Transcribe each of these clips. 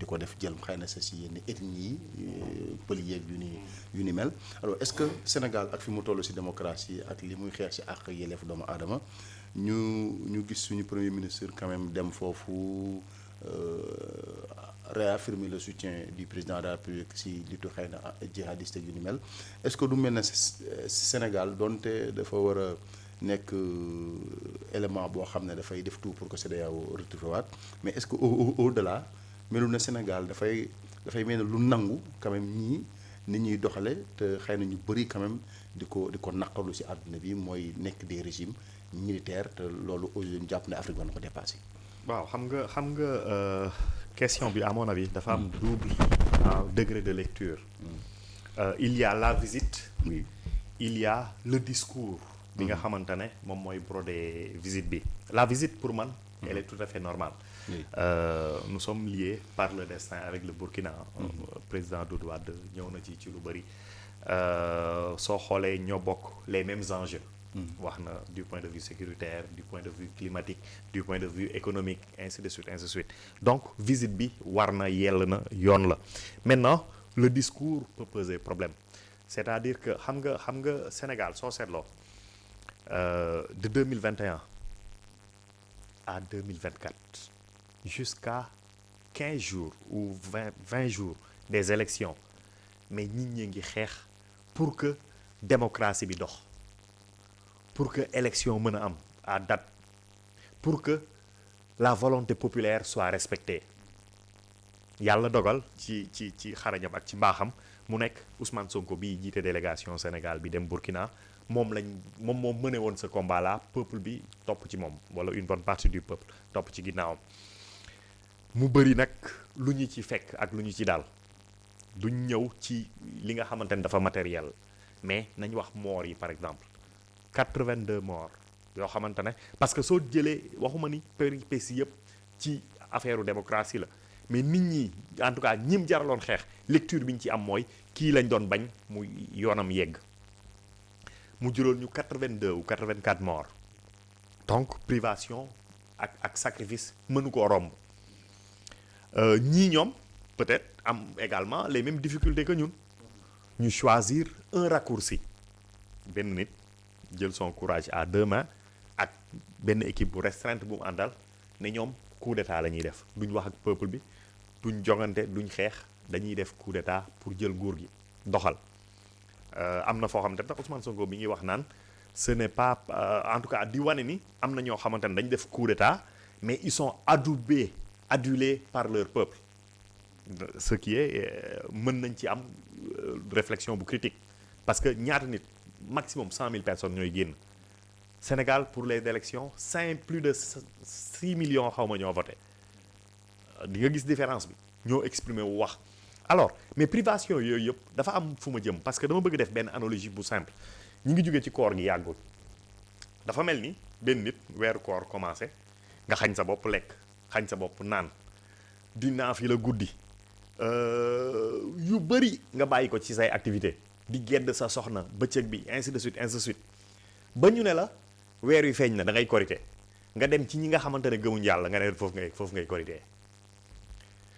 ko def jël xëy na sa si yenn ethnie yi pël yeeg yu ni mel alors est-ce que Sénégal ak fi mu toll si démocratie ak li muy xeex si àq yelleef doomu aadama ñu gis suñu premier ministre quand même dem foofu réaffirmer le soutien du président de la République si litu xëy na jihadiste yu ni mel est-ce que du mel ne Sénégal donte dafa war a nekk élément boo xam ne dafay def tout pour que CEDEAO retrouvé waat mais est-ce que au-delà melu na Sénégal dafay mel ne lu nangu quand même ñii nit ñuy doxale te xëy na ñu bëri quand même di ko naqarlu si àdduna bi mooy nekk des régimes militaires te loolu aujourd'hui ñu jàpp ne Afrique war na ko dépassé. waaw xam nga question bi à mon avis dafa am double degré de lecture. Il y a la visite. Oui. Il y a le discours. bi nga xamante ne moom mooy brodé visite bi. La visite pour man. elle est tout à fait normale. Oui. Nous sommes liés par le destin avec le Burkina. Président Doudou Wade ñëw na ci lu bëri. Soo xoolee ñoo bokk les mêmes enjeux. wax na du point de vue sécuritaire du point de vue climatique du point de vue économique ainsi de suite ainsi de suite donc visite bi war na yell na yoon la maintenant le discours peut poser problème c'est-à-dire que xam nga Sénégal soo seetloo de 2021 à 2024 jusqu'à 15 jours ou 20 jours des élections mais nit ñi ngi xeex pour que démocratie bi dox pour que élection mën a am à date pour que la volonté populaire soit respectée yàlla dogal ci xarañam ak ci mbaaxam mu nekk Ousmane Sonko bi jiite délégation Sénégal bi dem Burkina moom mëne woon ce combat là peuple bi topp ci moom wala une bonne partie du peuple topp ci ginnaawam mu bëri nag lu ñu ci fekk ak lu ñu ci daal duñ ñëw ci li nga xamante ne dafa matériel mais nañ wax morts yi par exemple 82 morts yoo xamante ne parce que soo jëlee waxuma ni péripéties yëpp ci affaire démocratie la mais nit ñi en tout cas ñim jaraloon xeex lecture bi ñu ci am mooy kii lañ doon bañ mu yoonam yegg mu juróol ñu 82 ou 84 morts donc privation ak sacrifice mënu koo romb ñii ñoom peut-être am également les mêmes difficultés que ñun ñu choisir un raccourci benn nit jël son courage à deux mains ak benn équipe bu restreinte bu mu àndal ne ñoom coup d'état la ñuy def duñ wax ak peuple bi duñ jongante duñ xeex dañuy def coup d'état pour jël nguur gi doxal am na foo xamante ne Ousmane Sonko bi ngi wax naan ce n'est pas en tout cas di wane ni am na ñoo xamante ne dañ def coup d'état mais ils sont adulés par leur peuple ce qui est mën nañ ci am réflexion bu critique parce que ñaata nit maximum 100 000 personnes ñooy génn Sénégal pour les élections plus de 6 millions xaw ma ñoo voté di nga gis différence bi ñoo exprimé wu wax alors mais privation yooyu yëpp dafa am fu ma jëm parce que dama bëgg def benn analogie bu simple ñi ngi jógee ci koor gi yàggul dafa mel ni benn nit weeru koor commencé nga xañ sa bopp lekk xañ sa bopp naan di naaf yi la guddi yu bëri nga bàyyi ko ci say activité di gedd sa soxna bëccëg bi ainsi de suite ba ñu ne la weer wi feeñ na da ngay korité nga dem ci ñi nga xamante ne gëmuñ yàlla nga ne foofu ngay korité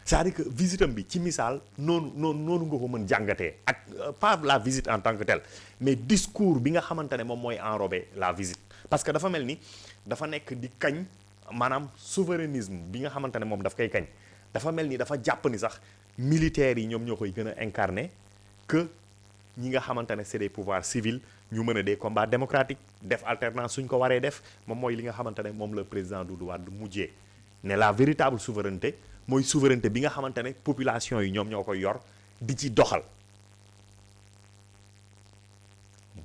c'est-à-dire que visitam bi ci misaal noonu nga ko mën jàngatee ak pas la visite en tant que telle mais discours bi nga xamante ne moom mooy enrobé la visite parce que dafa mel ni dafa nekk di kañ maanaam souverainisme bi nga xamante ne moom daf koy kañ dafa mel ni dafa jàpp ni sax militaires yi ñoom ñoo koy gën a incarner que ñi nga xamante ne c'est des pouvoirs civils ñu mën a des combats démocratiques def alternance suñ ko waree def moom mooy li nga xamante ne moom le président Doudou Wade mujjee ne la véritable souveraineté mooy souveraineté bi nga xamante ne population yi ñoom ñoo koy yor di ci doxal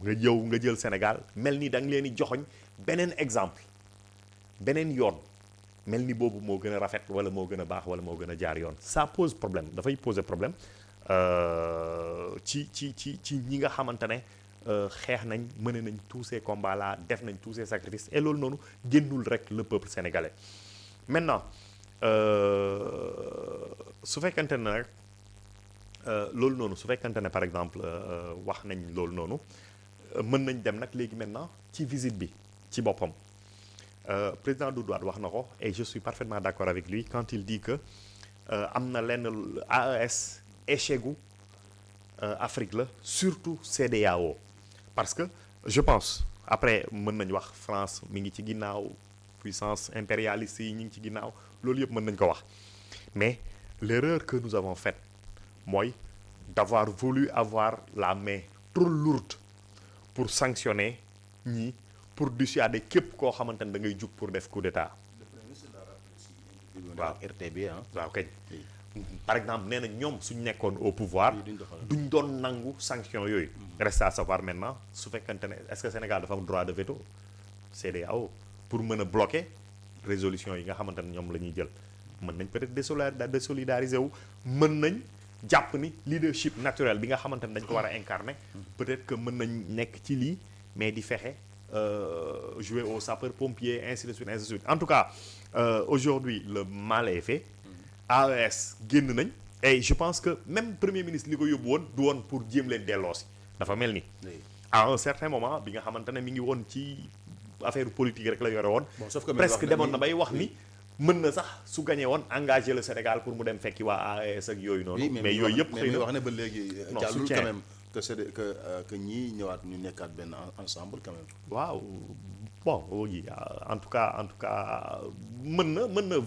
nga jël Sénégal mel ni da nga leen di joxoñ beneen exemple beneen yoon mel ni boobu moo gën a rafet wala moo gën a baax wala moo gën a jaar yoon ça pose problème dafay poser problème ci ñi nga xamante ne xeex nañ mëne nañ tous ces combats là def nañ tous ces sacrifices et loolu noonu génnul rek le peuple sénégalais maintenant su fekkante ne rek loolu noonu su fekkante ne par exemple wax nañ loolu noonu mën nañ dem nag léegi maintenant ci visite bi ci boppam président Doudou Wade wax na ko et je suis parfaitement d'accord avec lui quand il dit que am na lenn AES échec gu Afrique la surtout CEDEAO parce que je pense après mën nañu wax France mi ngi ci ginnaaw puissance impérialiste yi ñu ngi ci ginnaaw loolu yëpp mën nañu ko wax mais l'erreur que nous avons faite mooy d'avoir voulu avoir la main trop lourde pour sanctionner ñii pour dissuader képp koo xamante ne da ngay jug pour def coup d'état. waaw RTB ah. waaw kañ par exemple nee na ñoom suñ nekkoon au pouvoir duñ doon nangu sanction yooyu. reste à savoir maintenant su fekkante ne est-ce que Sénégal dafa am droit de veto CEDEAO pour mën a bloquer résolution yi nga xamante ne ñoom la ñuy jël mën nañ peut-être désolidariser wu mën nañ jàpp ni leadership naturel bi nga xamante ne dañ ko war a incarner peut-être que mën nañ nekk ci lii mais di fexe jouer au sapeur-pompier ainsi de suite ainsi de suite en tout cas aujourd'hui le mal est fait. AES génn nañ et je pense que même premier ministre li ko yóbbu woon du woon pour jéem leen delloosi dafa mel ni à un certain moment bi nga xamante ne mi ngi woon ci affaire politique rek la yore woon presque demoon na bay wax ni mën na sax su gagné woon engagé le Sénégal pour mu dem fekki waa AES ak yooyu noonu mais yooyu yëpp xëy na wax ne ba léegi jàllul quand même que c'est que ñii ñëwaat ñu nekkaat benn ensemble quand même waaw bon oui en tout cas mën na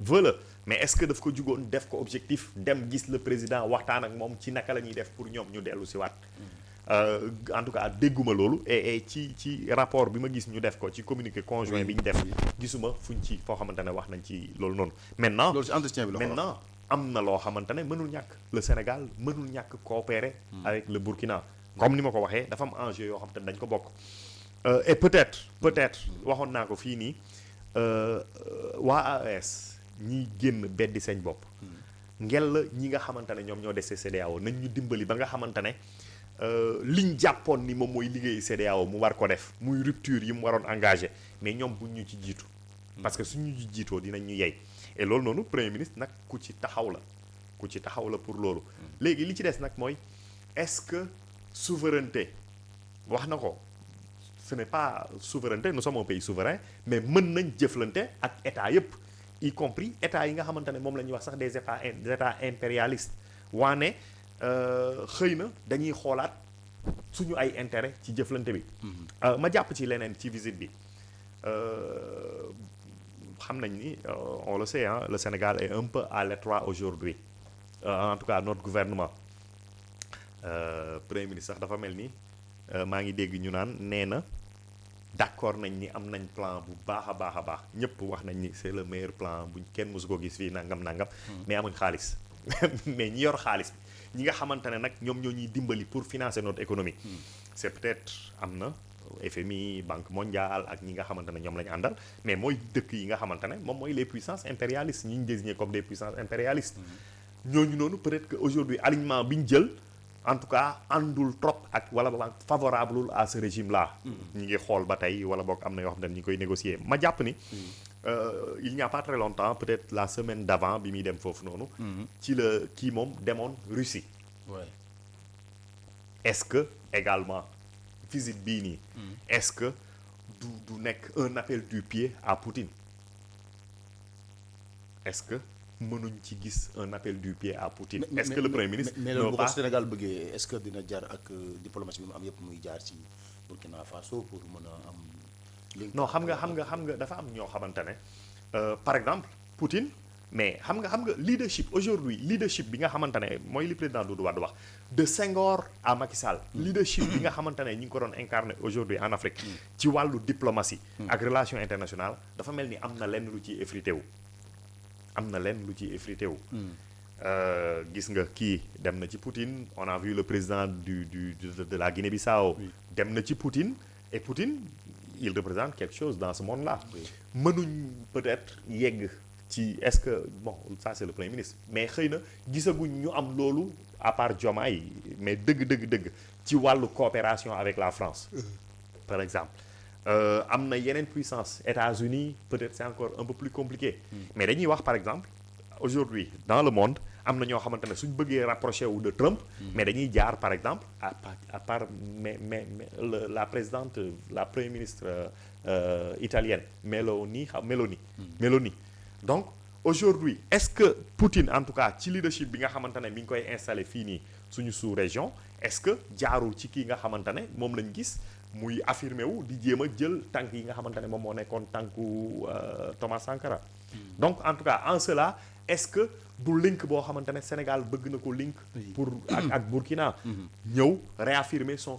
veu la mais est-ce que daf ko jugoon def ko objectif dem gis le président waxtaan ak moom ci naka la ñuy def pour ñoom ñu dellu si waat en tout cas dégguma loolu et ci rapport bi ma gis ñu def ko ci communiqué conjoint bi ñu def gisuma fuñ ci foo xamante ne wax nañ ci loolu noonu maintenant loolu ci entretien bi la maintenant am na loo xamante ne mënul ñàkk le Sénégal mënul ñàkk coopérer avec le Burkina comme ni ma ko waxee dafa am enjeu yoo xamante ne dañ ko bokk et peut-être waxoon naa ko fii nii waa AES ñiy génn beddi seen bopp ngel la ñi nga xamante ne ñoom ñoo dese CEDEAO nañ ñu dimbali ba nga xamante ne liñ jàppoon ni moom mooy liggéey CEDEAO mu war ko def muy rupture yi mu waroon engagé mais ñoom buñ ñu ci jiitu parce que suñu ci jiitoo dinañ ñu yey et loolu noonu premier ministre nag ku ci taxaw la pour loolu léegi li ci des nag mooy est-ce que souveraineté wax na ko ce n'est pas souveraineté nous sommes un pays souverain mais mën nañ jëflante ak état yépp y compris état yi nga xamante ne moom la ñuy wax sax des états impérialistes waane xëy na dañuy xoolaat suñu ay intérêt ci jëflante bi ma jàpp ci leneen ci visite bi xam nañ ni on le sait hein, le Sénégal est un peu à l'étroit aujourd'hui en tout cas notre gouvernement premier ministre sax dafa mel ni maa ngi dégg ñu naan nee na d'accord nañ ni am nañ plan bu baax a baax ñëpp wax nañ ni c'est le meilleur plan buñ kenn mosu ko gis fii nangam mais amuñ xaalis mais ñi yor xaalis bi ñi nga xamante ne nag ñoom ñoo ñuy dimbali pour financer notre économie c'est peut-être am na FMI Banque mondiale ak ñi nga xamante ne ñoom la ñu àndal mais mooy dëkk yi nga xamante ne moom mooy les puissances impérialistes ñi ñu désigné comme des puissances impérialistes ñooñu noonu peut-être que aujourd'hui alignement bi ñu jël en tout cas àndul trop ak wala favorable à ce régime là ñi ngi xool ba tey wala boog am na yoo xam ne ñi ngi koy négocier ma jàpp ni il n'y a pas très longtemps peut-être la semaine d'avant bi muy dem foofu noonu ci la kii moom demoon Russie est-ce que également visite bii nii est-ce que du nekk un appel du pied à Poutine est-ce que mënuñ ci gis un appel du pied à Poutine est-ce que le premier ministre mais loolu bu ko Sénégal bëggee est-ce que dina jar ak diplomatie bi mu am yëpp muy jaar ci Burkina Faso pour mën a am non xam nga dafa am ñoo xamante ne par exemple Poutine mais xam nga leadership aujourd'hui leadership bi nga xamante ne mooy li président Doudou Wade wax de Senghor à Macky Sall leadership bi nga xamante ne ñi ngi ko doon incarner aujourd'hui en Afrique ci wàllu diplomatie ak relation internationale dafa mel ni am na lenn lu ciy effrité wu gis nga kii dem na ci Poutine on a vu le président de la Guinée-Bissau dem na ci Poutine et Poutine il représente quelque chose dans ce monde-là mënuñ peut-être yegg ci est-ce que bon ça c'est le premier ministre mais xëy na gisaguñ ñu am loolu à part Diomaye mais dëgg ci wàllu coopération avec la France par exemple am na yeneen puissance États-Unis peut-être c'est encore un peu plus compliqué mais dañuy wax par exemple aujourd'hui dans le monde am na ñoo xamante ne suñ bëggee rapprocher wu de Trump mais dañuy jaar par exemple à part mais la présidente la première ministre italienne Meloni donc aujourd'hui est-ce que Poutine en tout cas ci leadership bi nga xamante ne mi ngi koy installé fii nii suñu sous-région est-ce que jaarul ci kii nga xamante ne moom lañ gis muy affirmé wu di jéem a jël tànk yi nga xamante ne moom moo nekkoon tànku Thomas Sankara. Donc en tout cas en cela est-ce que du link boo xamante ne Sénégal bëgg na ko link pour ak Burkina ñëw réaffirmer son